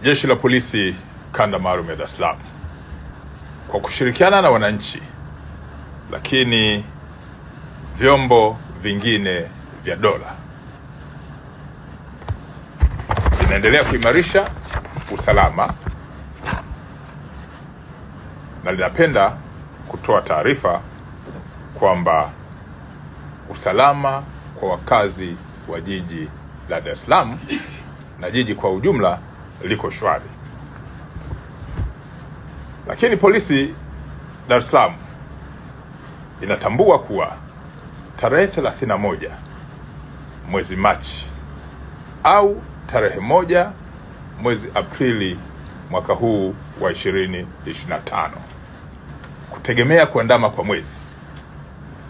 Jeshi la Polisi Kanda Maalum ya Dar es Salaam kwa kushirikiana na wananchi, lakini vyombo vingine vya dola linaendelea kuimarisha usalama, na linapenda kutoa taarifa kwamba usalama kwa wakazi wa jiji la Dar es Salaam na jiji kwa ujumla liko shwari. Lakini polisi Dar es Salaam inatambua kuwa tarehe 31 mwezi Machi au tarehe 1 mwezi Aprili mwaka huu wa 2025, kutegemea kuandama kwa mwezi,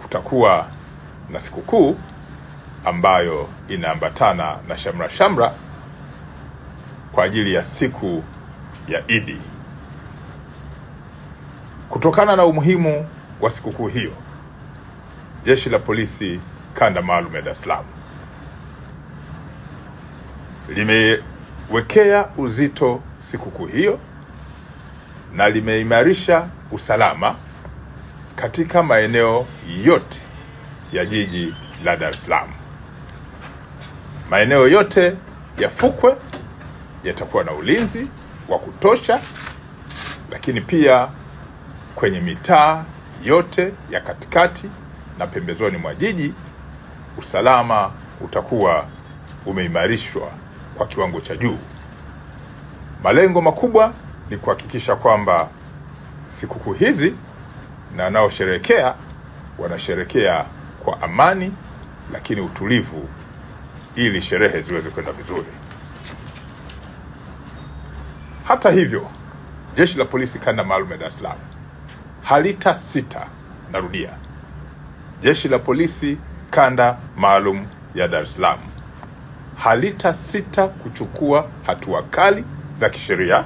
kutakuwa na sikukuu ambayo inaambatana na shamra kwa ajili ya siku ya Idi. Kutokana na umuhimu wa sikukuu hiyo, Jeshi la Polisi Kanda Maalum ya Dar es Salaam limewekea uzito sikukuu hiyo na limeimarisha usalama katika maeneo yote ya jiji la Dar es Salaam. Maeneo yote ya fukwe yatakuwa na ulinzi wa kutosha, lakini pia kwenye mitaa yote ya katikati na pembezoni mwa jiji usalama utakuwa umeimarishwa kwa kiwango cha juu. Malengo makubwa ni kuhakikisha kwamba sikukuu hizi na wanaosherehekea wanasherehekea kwa amani lakini utulivu, ili sherehe ziweze kwenda vizuri. Hata hivyo, Jeshi la Polisi Kanda Maalum ya Dar es Salaam halitasita, narudia, Jeshi la Polisi Kanda Maalum ya Dar es Salaam halitasita kuchukua hatua kali za kisheria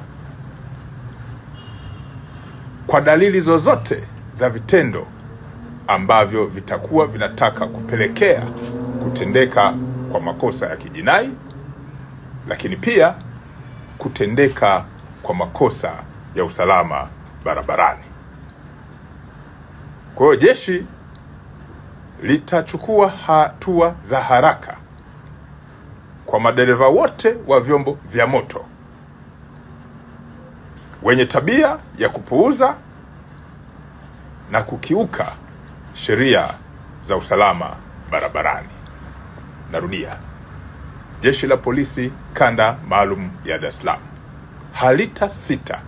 kwa dalili zozote za vitendo ambavyo vitakuwa vinataka kupelekea kutendeka kwa makosa ya kijinai, lakini pia kutendeka kwa makosa ya usalama barabarani. Kwa hiyo jeshi litachukua hatua za haraka kwa madereva wote wa vyombo vya moto wenye tabia ya kupuuza na kukiuka sheria za usalama barabarani. Narudia, Jeshi la Polisi Kanda Maalum ya Dar es Salaam halitasita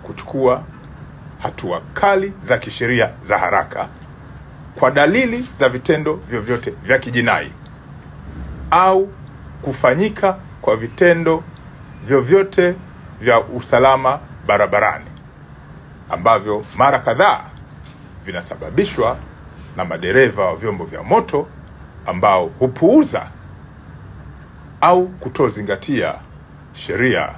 kuchukua hatua kali za kisheria za haraka kwa dalili za vitendo vyovyote vya kijinai au kufanyika kwa vitendo vyovyote vya usalama barabarani ambavyo mara kadhaa vinasababishwa na madereva wa vyombo vya moto ambao hupuuza au kutozingatia sheria